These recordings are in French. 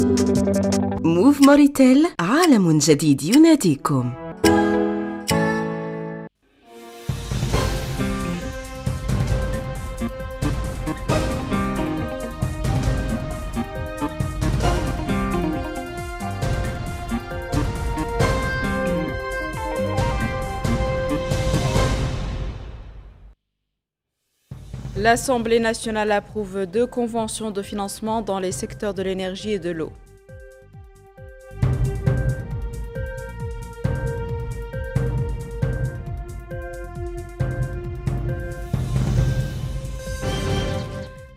موف موريتيل عالم جديد يناديكم. L'Assemblée nationale approuve 2 conventions de financement dans les secteurs de l'énergie et de l'eau.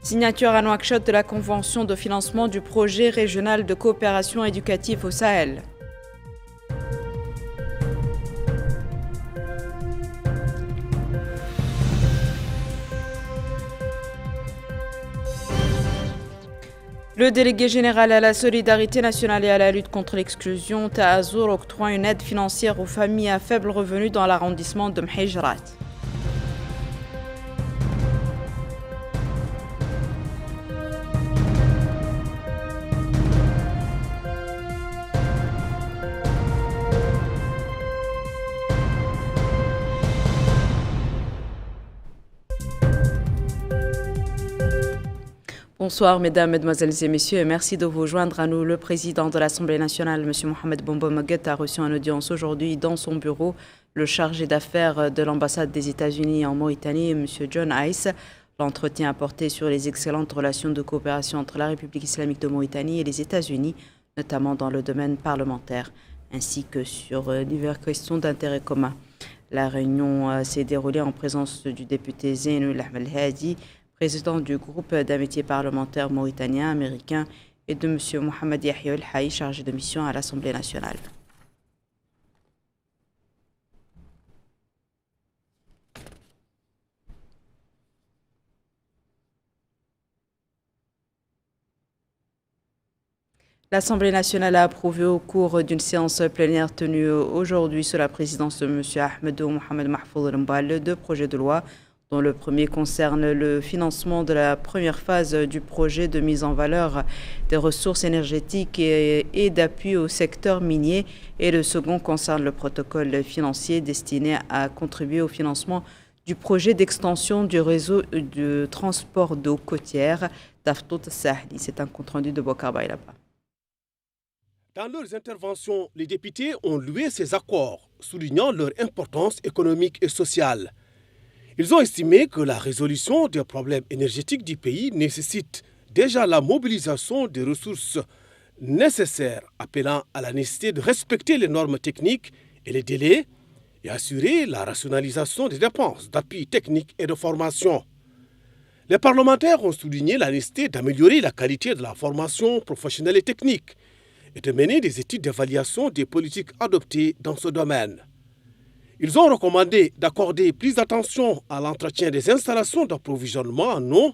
Signature à Nouakchott de la convention de financement du projet régional de coopération éducative au Sahel. Le délégué général à la solidarité nationale et à la lutte contre l'exclusion, Taazour, octroie une aide financière aux familles à faible revenu dans l'arrondissement de Mhijrat. Bonsoir mesdames, mesdemoiselles et messieurs, et merci de vous joindre à nous. Le président de l'Assemblée nationale, M. Mohamed Bombo Maguette, a reçu en audience aujourd'hui dans son bureau le chargé d'affaires de l'ambassade des États-Unis en Mauritanie, M. John Ice. L'entretien a porté sur les excellentes relations de coopération entre la République islamique de Mauritanie et les États-Unis, notamment dans le domaine parlementaire, ainsi que sur diverses questions d'intérêt commun. La réunion s'est déroulée en présence du député Zeynoul Ahmed Hadi, président du groupe d'amitié parlementaire mauritanien-américain, et de M. Mohamed Yahya El Haï, chargé de mission à l'Assemblée nationale. L'Assemblée nationale a approuvé au cours d'une séance plénière tenue aujourd'hui sous la présidence de M. Ahmedou Mohamed Mahfouz Mbal 2 projets de loi, dont le premier concerne le financement de la première phase du projet de mise en valeur des ressources énergétiques et d'appui au secteur minier, et le second concerne le protocole financier destiné à contribuer au financement du projet d'extension du réseau de transport d'eau côtière d'Aftout Sahli. C'est un compte-rendu de Bokar Bailaba. Dans leurs interventions, les députés ont loué ces accords, soulignant leur importance économique et sociale. Ils ont estimé que la résolution des problèmes énergétiques du pays nécessite déjà la mobilisation des ressources nécessaires, appelant à la nécessité de respecter les normes techniques et les délais et assurer la rationalisation des dépenses d'appui technique et de formation. Les parlementaires ont souligné la nécessité d'améliorer la qualité de la formation professionnelle et technique et de mener des études d'évaluation des politiques adoptées dans ce domaine. Ils ont recommandé d'accorder plus d'attention à l'entretien des installations d'approvisionnement en eau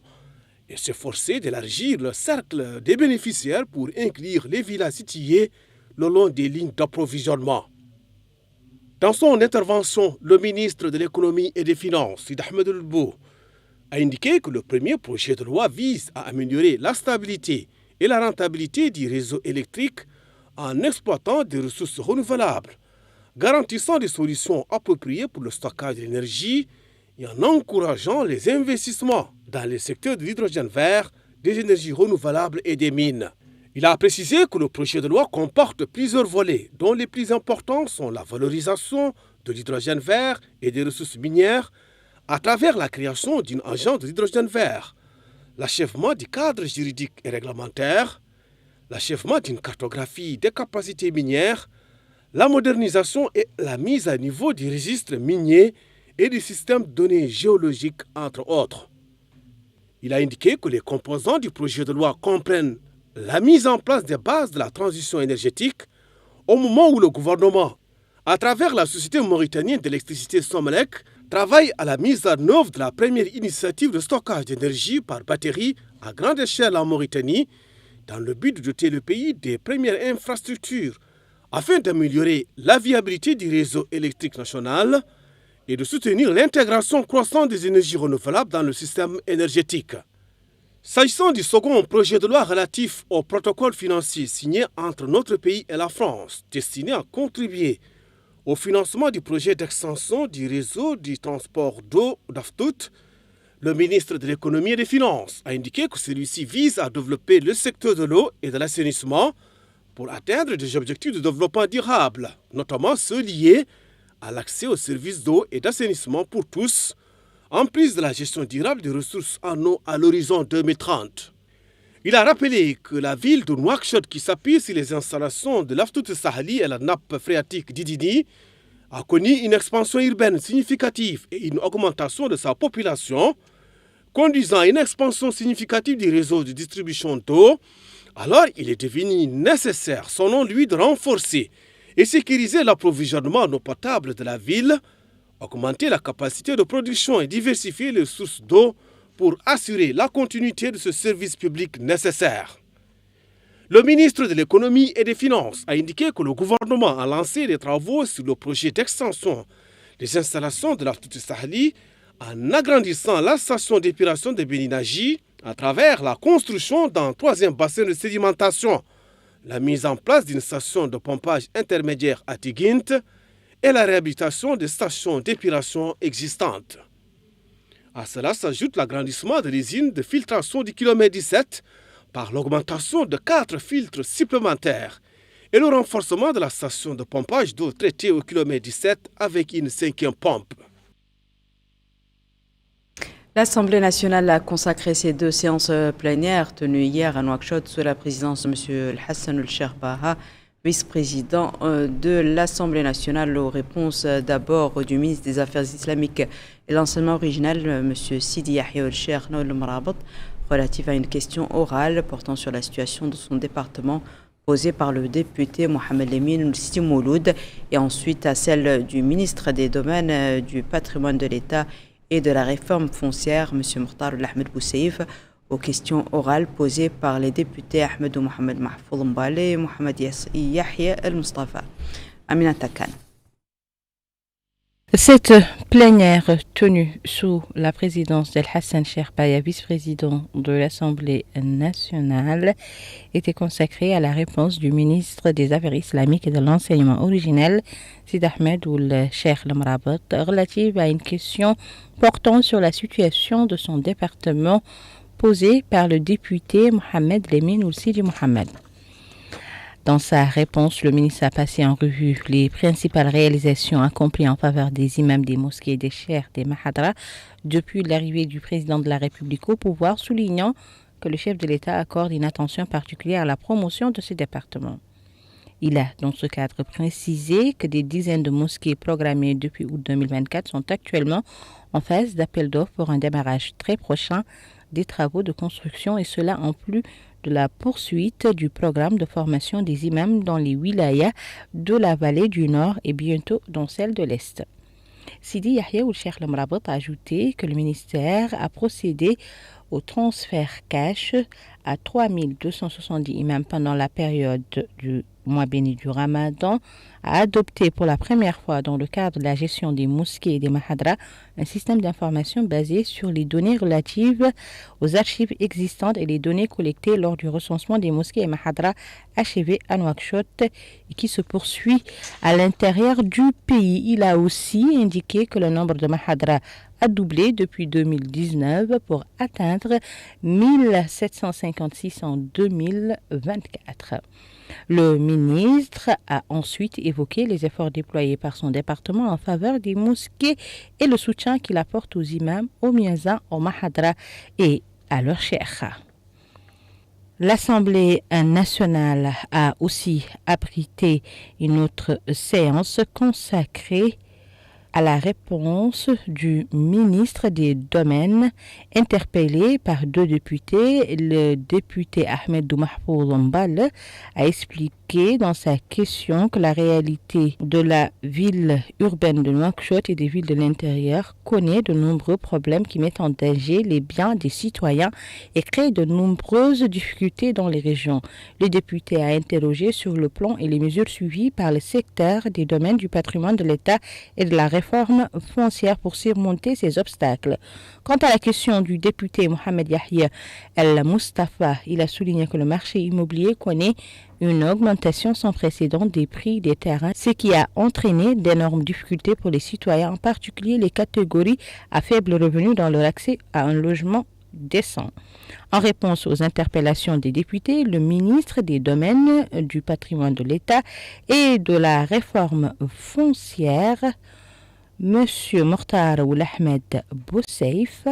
et s'efforcer d'élargir le cercle des bénéficiaires pour inclure les villas situées le long des lignes d'approvisionnement. Dans son intervention, le ministre de l'économie et des finances, Sid Ahmed El-Bou, a indiqué que le premier projet de loi vise à améliorer la stabilité et la rentabilité du réseau électrique en exploitant des ressources renouvelables, garantissant des solutions appropriées pour le stockage de l'énergie et en encourageant les investissements dans les secteurs de l'hydrogène vert, des énergies renouvelables et des mines. Il a précisé que le projet de loi comporte plusieurs volets, dont les plus importants sont la valorisation de l'hydrogène vert et des ressources minières à travers la création d'une agence de l'hydrogène vert, l'achèvement du cadre juridique et réglementaire, l'achèvement d'une cartographie des capacités minières, la modernisation et la mise à niveau du registre minier et du système de données géologiques, entre autres. Il a indiqué que les composants du projet de loi comprennent la mise en place des bases de la transition énergétique au moment où le gouvernement, à travers la société mauritanienne d'électricité Somelec, travaille à la mise en œuvre de la première initiative de stockage d'énergie par batterie à grande échelle en Mauritanie, dans le but de doter le pays des premières infrastructures afin d'améliorer la viabilité du réseau électrique national et de soutenir l'intégration croissante des énergies renouvelables dans le système énergétique. S'agissant du second projet de loi relatif au protocole financier signé entre notre pays et la France, destiné à contribuer au financement du projet d'extension du réseau du transport d'eau d'Aftout, le ministre de l'Économie et des Finances a indiqué que celui-ci vise à développer le secteur de l'eau et de l'assainissement pour atteindre des objectifs de développement durable, notamment ceux liés à l'accès aux services d'eau et d'assainissement pour tous, en plus de la gestion durable des ressources en eau à l'horizon 2030. Il a rappelé que la ville de Nouakchott, qui s'appuie sur les installations de l'Aftout Sahali et la nappe phréatique d'Idini, a connu une expansion urbaine significative et une augmentation de sa population, conduisant à une expansion significative du réseau de distribution d'eau. Alors il est devenu nécessaire, selon lui, de renforcer et sécuriser l'approvisionnement en eau potable de la ville, augmenter la capacité de production et diversifier les sources d'eau pour assurer la continuité de ce service public nécessaire. Le ministre de l'Économie et des Finances a indiqué que le gouvernement a lancé des travaux sur le projet d'extension des installations de l'Aftout Sahali en agrandissant la station d'épuration de Beninaji à travers la construction d'un troisième bassin de sédimentation, la mise en place d'une station de pompage intermédiaire à Tiguint et la réhabilitation des stations d'épuration existantes. À cela s'ajoute l'agrandissement de l'usine de filtration du kilomètre 17 par l'augmentation de 4 filtres supplémentaires et le renforcement de la station de pompage d'eau traitée au kilomètre 17 avec une 5e pompe. L'Assemblée nationale a consacré ses 2 séances plénières tenues hier à Nouakchott sous la présidence de M. Hassan El-Cheikh Baha, vice-président de l'Assemblée nationale, aux réponses d'abord du ministre des Affaires islamiques et l'enseignement original, M. Sidi Yahya El-Cheikh Noël Mrabot, relative à une question orale portant sur la situation de son département posée par le député Mohamed Lemine Sidi Mouloud, et ensuite à celle du ministre des Domaines, du patrimoine de l'État et de la réforme foncière, M. Mokhtar Ahmed Bousseif, aux questions orales posées par les députés Ahmed Mohamed Mahfouz Mbale et Mohamed Yahya El-Mustafa. Amina Takan. Cette plénière tenue sous la présidence d'El Hassan Cheikh Baha, vice-président de l'Assemblée nationale, était consacrée à la réponse du ministre des Affaires islamiques et de l'enseignement originel, Sid Ahmed Ould Cheikh El Mrabot, relative à une question portant sur la situation de son département posée par le député Mohamed Lemine Ould Sidi Mohamed. Dans sa réponse, le ministre a passé en revue les principales réalisations accomplies en faveur des imams des mosquées et des cheikhs des Mahadra depuis l'arrivée du président de la République au pouvoir, soulignant que le chef de l'État accorde une attention particulière à la promotion de ces départements. Il a, dans ce cadre, précisé que des dizaines de mosquées programmées depuis août 2024 sont actuellement en phase d'appel d'offres pour un démarrage très prochain des travaux de construction, et cela en plus de la poursuite du programme de formation des imams dans les wilayas de la vallée du Nord et bientôt dans celle de l'Est. Sidi Yahya El-Cheikh El Mrabot a ajouté que le ministère a procédé au transfert cash à 3270 imams pendant la période du mois béni du Ramadan, a adopté pour la première fois dans le cadre de la gestion des mosquées et des mahadras un système d'information basé sur les données relatives aux archives existantes et les données collectées lors du recensement des mosquées et mahadras achevées à Nouakchott et qui se poursuit à l'intérieur du pays. Il a aussi indiqué que le nombre de mahadras a doublé depuis 2019 pour atteindre 1756 en 2024. Le ministre a ensuite évoqué les efforts déployés par son département en faveur des mosquées et le soutien qu'il apporte aux imams, aux muezzins, aux mahadras et à leurs cheikhs. L'Assemblée nationale a aussi abrité une autre séance consacrée à la réponse du ministre des Domaines interpellé par 2 députés. Le député Ahmed Mahfouz Mbale a expliqué dans sa question que la réalité de la ville urbaine de Nouakchott et des villes de l'intérieur connaît de nombreux problèmes qui mettent en danger les biens des citoyens et créent de nombreuses difficultés dans les régions. Le député a interrogé sur le plan et les mesures suivies par le secteur des domaines du patrimoine de l'État et de la réforme réforme foncière pour surmonter ces obstacles. Quant à la question du député Mohamed Yahya El Mustafa, il a souligné que le marché immobilier connaît une augmentation sans précédent des prix des terrains, ce qui a entraîné d'énormes difficultés pour les citoyens, en particulier les catégories à faible revenu dans leur accès à un logement décent. En réponse aux interpellations des députés, le ministre des Domaines, du patrimoine de l'État et de la réforme foncière, M. Mortar Oulahmed Bousseif,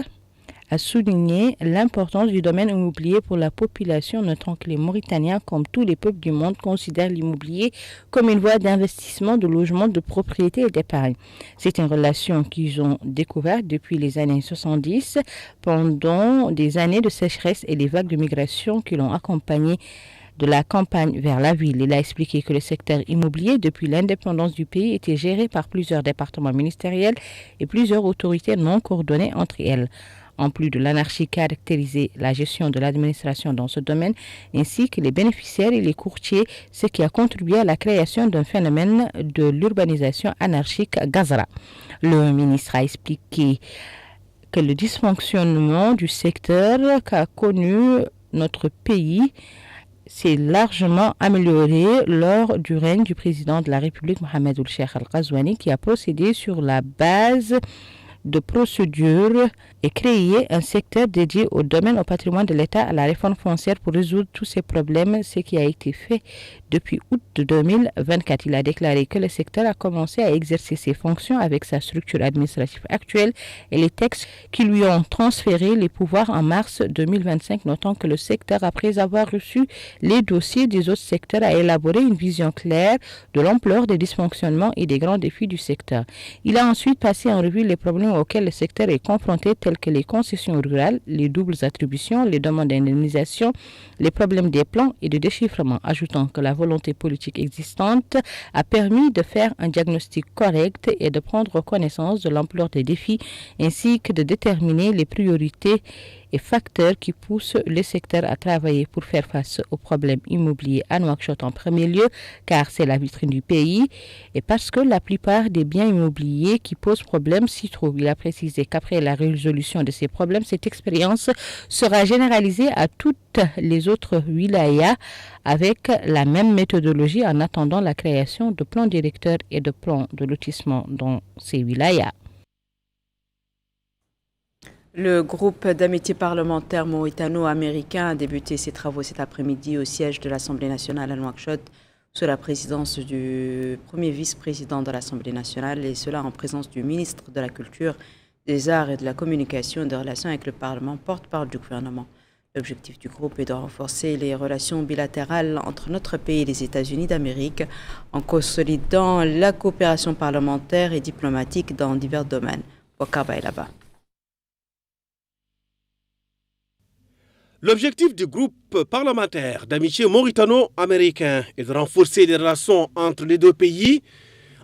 a souligné l'importance du domaine immobilier pour la population, notant que les Mauritaniens, comme tous les peuples du monde, considèrent l'immobilier comme une voie d'investissement, de logement, de propriété et d'épargne. C'est une relation qu'ils ont découverte depuis les années 70, pendant des années de sécheresse et les vagues de migration qui l'ont accompagné de la campagne vers la ville. Il a expliqué que le secteur immobilier, depuis l'indépendance du pays, était géré par plusieurs départements ministériels et plusieurs autorités non coordonnées entre elles. En plus de l'anarchie caractérisée la gestion de l'administration dans ce domaine, ainsi que les bénéficiaires et les courtiers, ce qui a contribué à la création d'un phénomène de l'urbanisation anarchique Gazra. Le ministre a expliqué que le dysfonctionnement du secteur qu'a connu notre pays s'est largement amélioré lors du règne du président de la République, Mohamed Ould Cheikh Al Ghazouani, qui a procédé sur la base de procédures et créer un secteur dédié au domaine au patrimoine de l'État, à la réforme foncière pour résoudre tous ces problèmes, ce qui a été fait depuis août 2024. Il a déclaré que le secteur a commencé à exercer ses fonctions avec sa structure administrative actuelle et les textes qui lui ont transféré les pouvoirs en mars 2025, notant que le secteur, après avoir reçu les dossiers des autres secteurs, a élaboré une vision claire de l'ampleur des dysfonctionnements et des grands défis du secteur. Il a ensuite passé en revue les problèmes auxquels le secteur est confronté, tels que les concessions rurales, les doubles attributions, les demandes d'indemnisation, les problèmes des plans et de déchiffrement, ajoutant que la volonté politique existante a permis de faire un diagnostic correct et de prendre connaissance de l'ampleur des défis, ainsi que de déterminer les priorités et facteurs qui poussent le secteur à travailler pour faire face aux problèmes immobiliers à Nouakchott en premier lieu, car c'est la vitrine du pays, et parce que la plupart des biens immobiliers qui posent problème s'y trouvent. Il a précisé qu'après la résolution de ces problèmes, cette expérience sera généralisée à toutes les autres wilayas avec la même méthodologie en attendant la création de plans directeurs et de plans de lotissement dans ces wilayas. Le groupe d'amitié parlementaire mauritano-américain a débuté ses travaux cet après-midi au siège de l'Assemblée nationale à Nouakchott sous la présidence du premier vice-président de l'Assemblée nationale, et cela en présence du ministre de la Culture, des Arts et de la Communication et des Relations avec le Parlement, porte-parole du gouvernement. L'objectif du groupe est de renforcer les relations bilatérales entre notre pays et les États-Unis d'Amérique en consolidant la coopération parlementaire et diplomatique dans divers domaines. Wakaba est là-bas. L'objectif du groupe parlementaire d'amitié mauritano-américain est de renforcer les relations entre les deux pays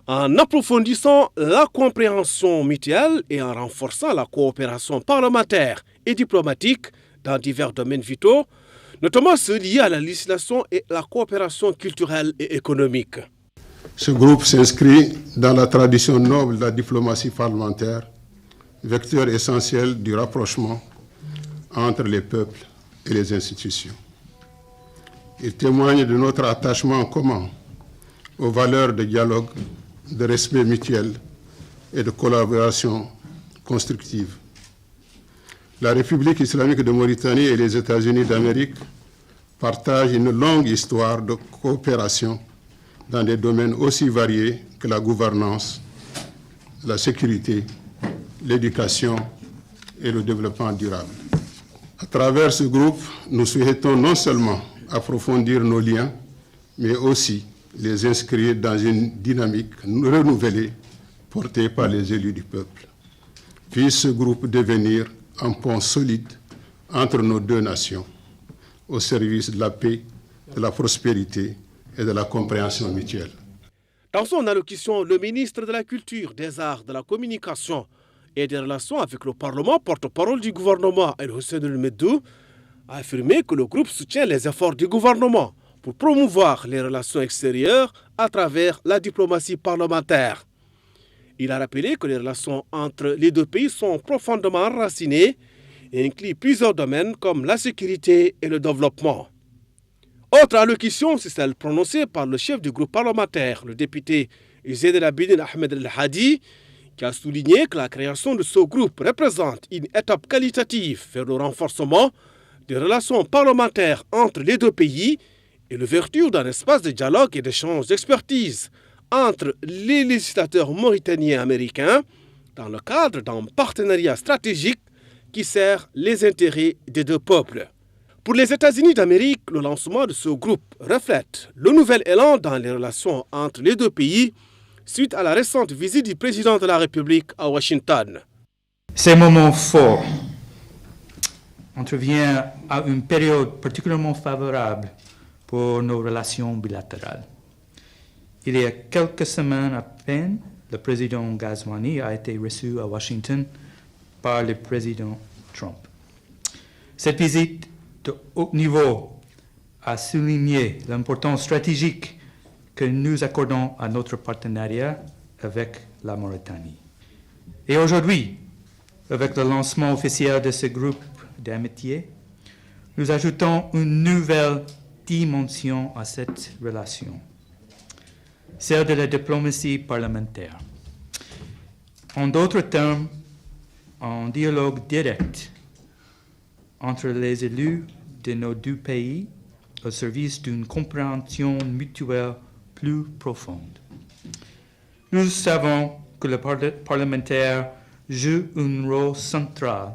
en approfondissant la compréhension mutuelle et en renforçant la coopération parlementaire et diplomatique dans divers domaines vitaux, notamment ceux liés à la législation et la coopération culturelle et économique. Ce groupe s'inscrit dans la tradition noble de la diplomatie parlementaire, vecteur essentiel du rapprochement entre les peuples et les institutions. Il témoigne de notre attachement commun aux valeurs de dialogue, de respect mutuel et de collaboration constructive. La République islamique de Mauritanie et les États-Unis d'Amérique partagent une longue histoire de coopération dans des domaines aussi variés que la gouvernance, la sécurité, l'éducation et le développement durable. À travers ce groupe, nous souhaitons non seulement approfondir nos liens, mais aussi les inscrire dans une dynamique renouvelée portée par les élus du peuple. Puisse ce groupe devenir un pont solide entre nos deux nations, au service de la paix, de la prospérité et de la compréhension mutuelle. Dans son allocution, le ministre de la Culture, des Arts, de la Communication et des Relations avec le Parlement, porte-parole du gouvernement, El Hussein El Meddou, a affirmé que le groupe soutient les efforts du gouvernement pour promouvoir les relations extérieures à travers la diplomatie parlementaire. Il a rappelé que les relations entre les deux pays sont profondément enracinées et incluent plusieurs domaines comme la sécurité et le développement. Autre allocution, c'est celle prononcée par le chef du groupe parlementaire, le député Zaid El Abidine Ahmed El Hadi, qui a souligné que la création de ce groupe représente une étape qualitative vers le renforcement des relations parlementaires entre les deux pays et l'ouverture d'un espace de dialogue et d'échange d'expertise entre les législateurs mauritaniens et américains dans le cadre d'un partenariat stratégique qui sert les intérêts des deux peuples. Pour les États-Unis d'Amérique, le lancement de ce groupe reflète le nouvel élan dans les relations entre les deux pays suite à la récente visite du président de la République à Washington. Ces moments forts interviennent à une période particulièrement favorable pour nos relations bilatérales. Il y a quelques semaines à peine, le président Ghazouani a été reçu à Washington par le président Trump. Cette visite de haut niveau a souligné l'importance stratégique que nous accordons à notre partenariat avec la Mauritanie. Et aujourd'hui, avec le lancement officiel de ce groupe d'amitié, nous ajoutons une nouvelle dimension à cette relation, celle de la diplomatie parlementaire. En d'autres termes, un dialogue direct entre les élus de nos deux pays au service d'une compréhension mutuelle plus profonde. Nous savons que le parlementaire joue un rôle central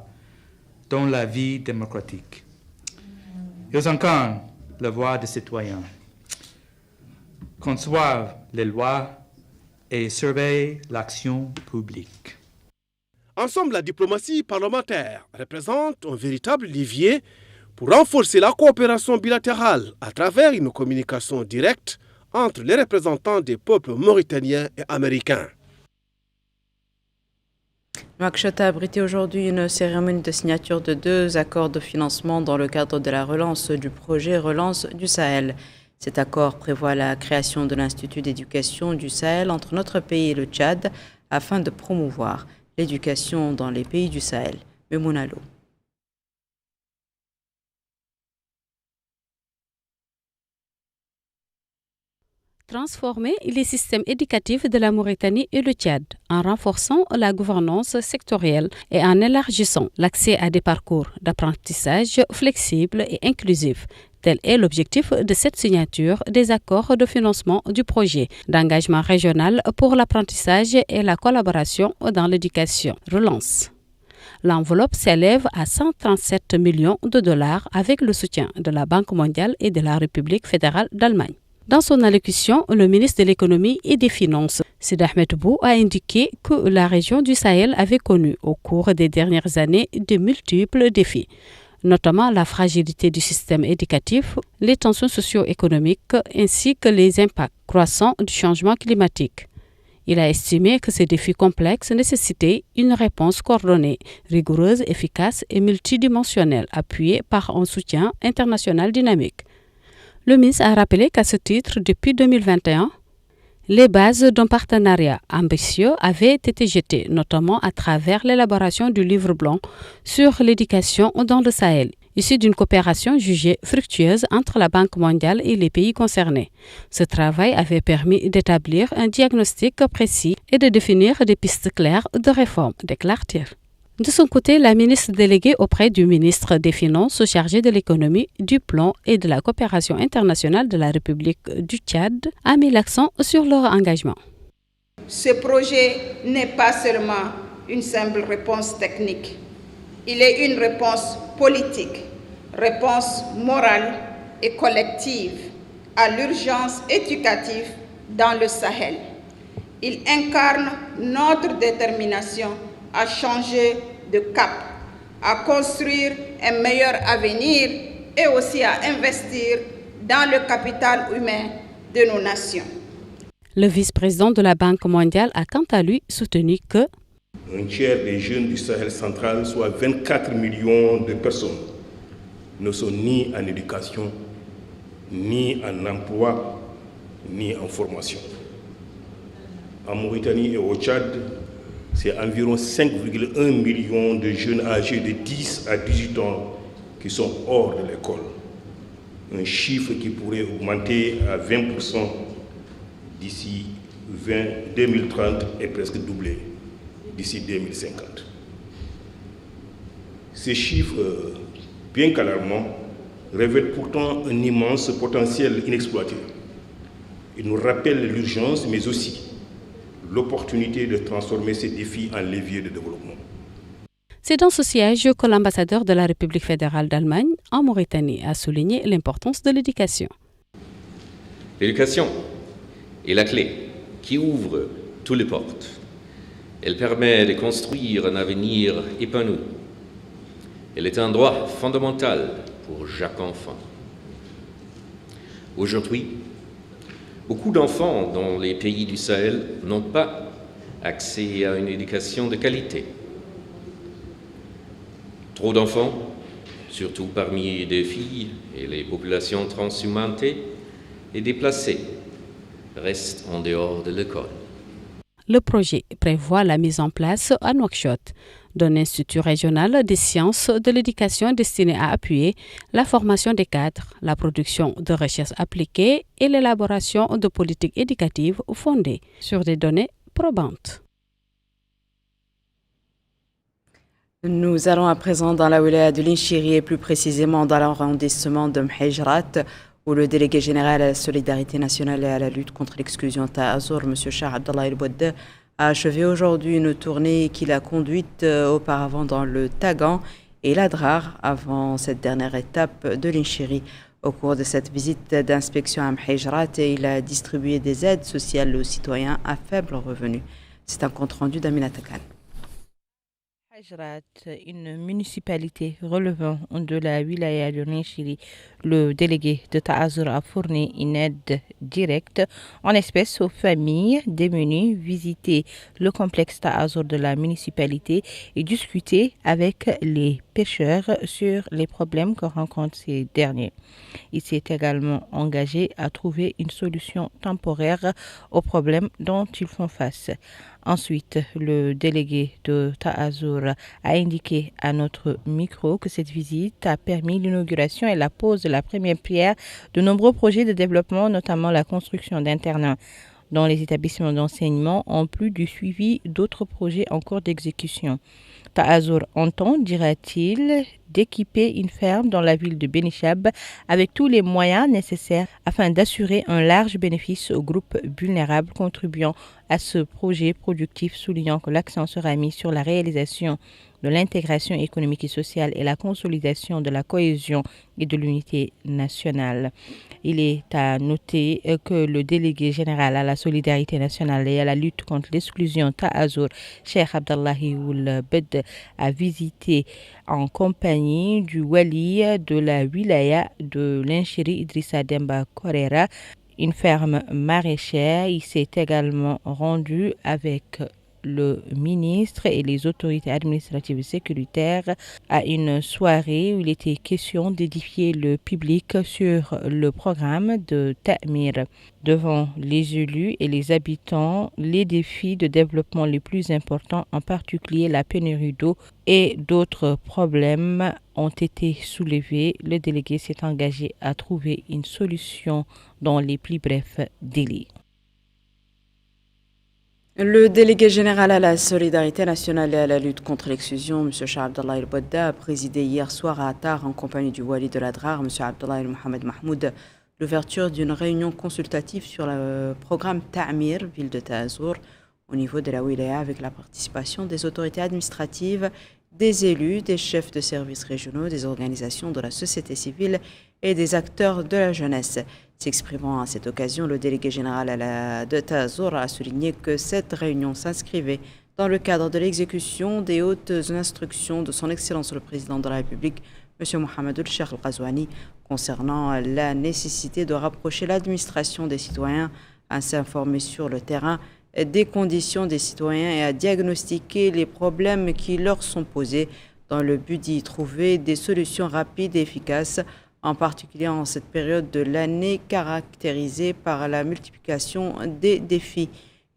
dans la vie démocratique. Ils incarnent la voix des citoyens, conçoivent les lois et surveillent l'action publique. Ensemble, la diplomatie parlementaire représente un véritable levier pour renforcer la coopération bilatérale à travers une communication directe entre les représentants des peuples mauritaniens et américains. Nouakchott a abrité aujourd'hui une cérémonie de signature de 2 accords de financement dans le cadre de la relance du projet Relance du Sahel. Cet accord prévoit la création de l'Institut d'éducation du Sahel entre notre pays et le Tchad afin de promouvoir l'éducation dans les pays du Sahel. Memounalo. Transformer les systèmes éducatifs de la Mauritanie et le Tchad en renforçant la gouvernance sectorielle et en élargissant l'accès à des parcours d'apprentissage flexibles et inclusifs. Tel est l'objectif de cette signature des accords de financement du projet d'engagement régional pour l'apprentissage et la collaboration dans l'éducation. Relance. L'enveloppe s'élève à 137 millions de dollars avec le soutien de la Banque mondiale et de la République fédérale d'Allemagne. Dans son allocution, le ministre de l'Économie et des Finances, Sidi Ahmed Bou, a indiqué que la région du Sahel avait connu au cours des dernières années de multiples défis, notamment la fragilité du système éducatif, les tensions socio-économiques ainsi que les impacts croissants du changement climatique. Il a estimé que ces défis complexes nécessitaient une réponse coordonnée, rigoureuse, efficace et multidimensionnelle, appuyée par un soutien international dynamique. Le ministre a rappelé qu'à ce titre, depuis 2021, les bases d'un partenariat ambitieux avaient été jetées, notamment à travers l'élaboration du livre blanc sur l'éducation dans le Sahel, issu d'une coopération jugée fructueuse entre la Banque mondiale et les pays concernés. Ce travail avait permis d'établir un diagnostic précis et de définir des pistes claires de réforme, déclare-t-il. De son côté, la ministre déléguée auprès du ministre des Finances chargé de l'économie, du plan et de la coopération internationale de la République du Tchad a mis l'accent sur leur engagement. Ce projet n'est pas seulement une simple réponse technique. Il est une réponse politique, réponse morale et collective à l'urgence éducative dans le Sahel. Il incarne notre détermination à changer de cap, à construire un meilleur avenir et aussi à investir dans le capital humain de nos nations. Le vice-président de la Banque mondiale a quant à lui soutenu que un tiers des jeunes du Sahel central, soit 24 millions de personnes, ne sont ni en éducation, ni en emploi, ni en formation. en Mauritanie et au Tchad, c'est environ 5,1 millions de jeunes âgés de 10 à 18 ans qui sont hors de l'école. Un chiffre qui pourrait augmenter à 20% d'ici 2030 et presque doubler d'ici 2050. Ces chiffres, bien qu'alarmants, révèlent pourtant un immense potentiel inexploité. Ils nous rappellent l'urgence, mais aussi l'opportunité de transformer ces défis en levier de développement. C'est dans ce siège que l'ambassadeur de la République fédérale d'Allemagne en Mauritanie a souligné l'importance de l'éducation. L'éducation est la clé qui ouvre toutes les portes. Elle permet de construire un avenir épanoui. Elle est un droit fondamental pour chaque enfant. Aujourd'hui, beaucoup d'enfants dans les pays du Sahel n'ont pas accès à une éducation de qualité. Trop d'enfants, surtout parmi des filles et les populations transhumantées et déplacées, restent en dehors de l'école. Le projet prévoit la mise en place à Nouakchott d'un institut régional des sciences de l'éducation destiné à appuyer la formation des cadres, la production de recherches appliquées et l'élaboration de politiques éducatives fondées sur des données probantes. Nous allons à présent dans la wilaya de Linchiri et plus précisément dans l'arrondissement de Mhejrat, où le délégué général à la solidarité nationale et à la lutte contre l'exclusion Ta'azour, M. Cheikh Abdallah El Bouadda, a achevé aujourd'hui une tournée qu'il a conduite auparavant dans le Tagan et l'Adrar avant cette dernière étape de Linchiri. Au cours de cette visite d'inspection à Mhejrat, il a distribué des aides sociales aux citoyens à faible revenu. C'est un compte-rendu d'Aminata Khan. Mhejrat, une municipalité relevant de la wilaya de Linchiri, le délégué de Ta'azour a fourni une aide directe en espèces aux familles démunies, visité le complexe Ta'azour de la municipalité et discuté avec les pêcheurs sur les problèmes que rencontrent ces derniers. Il s'est également engagé à trouver une solution temporaire aux problèmes dont ils font face. Ensuite, le délégué de Ta'azour a indiqué à notre micro que cette visite a permis l'inauguration et la pose de la première pierre de nombreux projets de développement, notamment la construction d'internats dans les établissements d'enseignement, en plus du suivi d'autres projets en cours d'exécution. Ta'azour entend, dira-t-il, d'équiper une ferme dans la ville de Benichab avec tous les moyens nécessaires afin d'assurer un large bénéfice aux groupes vulnérables contribuant à ce projet productif, soulignant que l'accent sera mis sur la réalisation de l'intégration économique et sociale et la consolidation de la cohésion et de l'unité nationale. Il est à noter que le délégué général à la solidarité nationale et à la lutte contre l'exclusion Ta'azour, Cheikh Abdallah El Bouadda, a visité en compagnie du wali de la wilaya de Linchiri, Idrissa Demba Korera, une ferme maraîchère. Il s'est également rendu avec le ministre et les autorités administratives et sécuritaires à une soirée où il était question d'édifier le public sur le programme de Ta'mir. Devant les élus et les habitants, les défis de développement les plus importants, en particulier la pénurie d'eau et d'autres problèmes, ont été soulevés. Le délégué s'est engagé à trouver une solution dans les plus brefs délais. Le délégué général à la solidarité nationale et à la lutte contre l'exclusion, M. Cheikh Abdallah El Bouadda, a présidé hier soir à Attar en compagnie du wali de l'Adrar, M. Abdallah El Mohamed Mahmoud, l'ouverture d'une réunion consultative sur le programme Ta'mir, ville de Ta'azour, au niveau de la wilaya, avec la participation des autorités administratives, des élus, des chefs de services régionaux, des organisations de la société civile et des acteurs de la jeunesse. S'exprimant à cette occasion, le délégué général de Ta'azour a souligné que cette réunion s'inscrivait dans le cadre de l'exécution des hautes instructions de son Excellence le Président de la République, M. Mohamed El-Cheikh El-Ghazouani, concernant la nécessité de rapprocher l'administration des citoyens, à s'informer sur le terrain des conditions des citoyens et à diagnostiquer les problèmes qui leur sont posés dans le but d'y trouver des solutions rapides et efficaces, en particulier en cette période de l'année caractérisée par la multiplication des défis.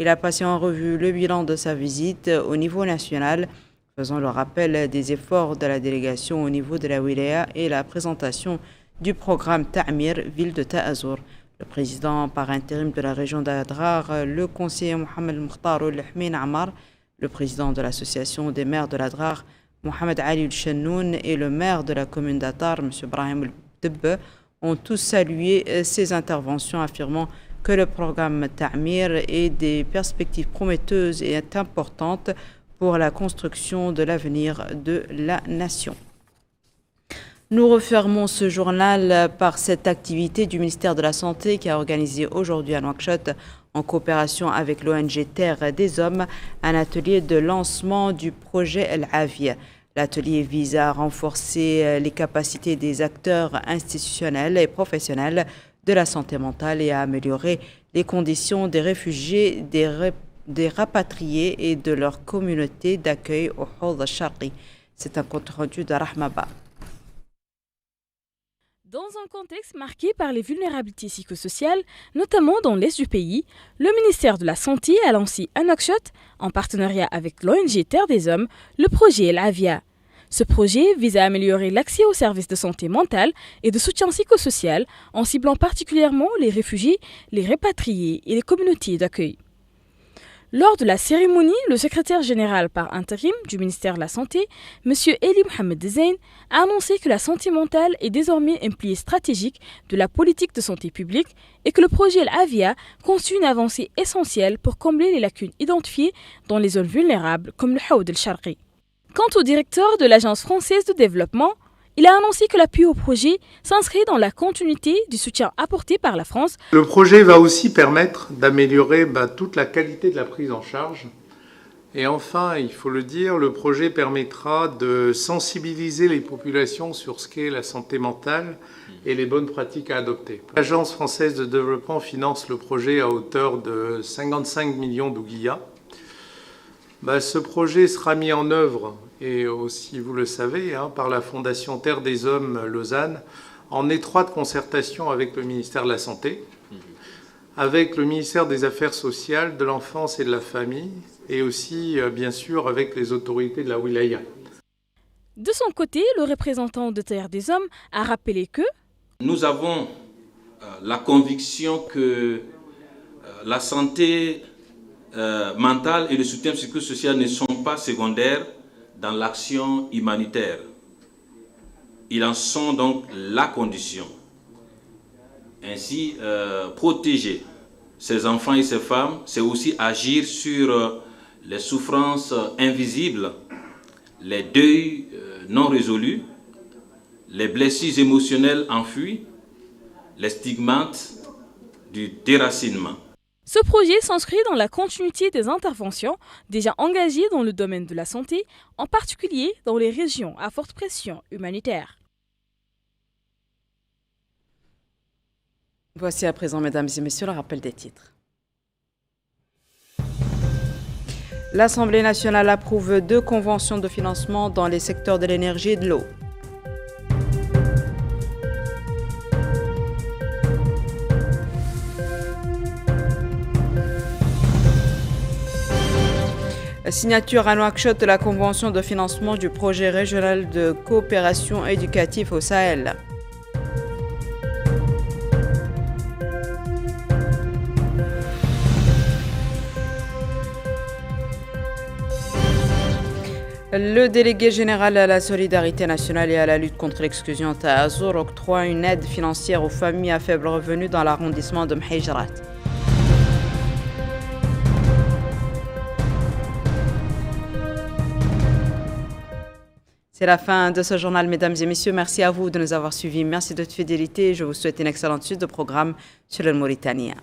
Il a passé en revue le bilan de sa visite au niveau national, faisant le rappel des efforts de la délégation au niveau de la wilaya et la présentation du programme Ta'mir, ville de Ta'azour. Le président par intérim de la région d'Adrar, le conseiller Mohamed Mokhtar Al-Hmin Amar, le président de l'association des maires de l'Adrar, Mohamed Ali El-Chennoun, et le maire de la commune d'Atar, M. Brahim El-Debbe, ont tous salué ces interventions, affirmant que le programme Ta'mir est des perspectives prometteuses et importantes pour la construction de l'avenir de la nation. Nous refermons ce journal par cette activité du ministère de la Santé qui a organisé aujourd'hui à Nouakchott, en coopération avec l'ONG Terre des Hommes, un atelier de lancement du projet El Avia. L'atelier vise à renforcer les capacités des acteurs institutionnels et professionnels de la santé mentale et à améliorer les conditions des réfugiés, des rapatriés et de leur communauté d'accueil au Hawd al-Sharqi. C'est un compte rendu de Rahmaba. Dans un contexte marqué par les vulnérabilités psychosociales, notamment dans l'est du pays, le ministère de la Santé a lancé à Nouakchott, en partenariat avec l'ONG Terre des Hommes, le projet El Avia. Ce projet vise à améliorer l'accès aux services de santé mentale et de soutien psychosocial en ciblant particulièrement les réfugiés, les rapatriés et les communautés d'accueil. Lors de la cérémonie, le secrétaire général par intérim du ministère de la Santé, M. Eli Mohamed Zeyn, a annoncé que la santé mentale est désormais un pilier stratégique de la politique de santé publique et que le projet El Avia constitue une avancée essentielle pour combler les lacunes identifiées dans les zones vulnérables comme le Hawd al-Sharqi. Quant au directeur de l'Agence française de développement, il a annoncé que l'appui au projet s'inscrit dans la continuité du soutien apporté par la France. Le projet va aussi permettre d'améliorer toute la qualité de la prise en charge. Et enfin, il faut le dire, le projet permettra de sensibiliser les populations sur ce qu'est la santé mentale et les bonnes pratiques à adopter. L'Agence française de développement finance le projet à hauteur de 55 millions d'ouguiyas. Ce projet sera mis en œuvre, et aussi vous le savez, par la Fondation Terre des Hommes Lausanne, en étroite concertation avec le ministère de la Santé, avec le ministère des Affaires sociales, de l'enfance et de la famille, et aussi, bien sûr, avec les autorités de la wilaya. De son côté, le représentant de Terre des Hommes a rappelé que nous avons la conviction que la santé mentale et le soutien psychosocial ne sont pas secondaires dans l'action humanitaire. Ils en sont donc la condition. Ainsi, protéger ces enfants et ces femmes, c'est aussi agir sur les souffrances invisibles, les deuils non résolus, les blessures émotionnelles enfouies, les stigmates du déracinement. Ce projet s'inscrit dans la continuité des interventions déjà engagées dans le domaine de la santé, en particulier dans les régions à forte pression humanitaire. Voici à présent, mesdames et messieurs, le rappel des titres. L'Assemblée nationale approuve 2 conventions de financement dans les secteurs de l'énergie et de l'eau. Signature à Nouakchott de la convention de financement du projet régional de coopération éducative au Sahel. Le délégué général à la solidarité nationale et à la lutte contre l'exclusion Ta'azour octroie une aide financière aux familles à faible revenu dans l'arrondissement de Mhejrat. C'est la fin de ce journal, mesdames et messieurs. Merci à vous de nous avoir suivis. Merci de votre fidélité. Je vous souhaite une excellente suite de programme sur le Mauritania.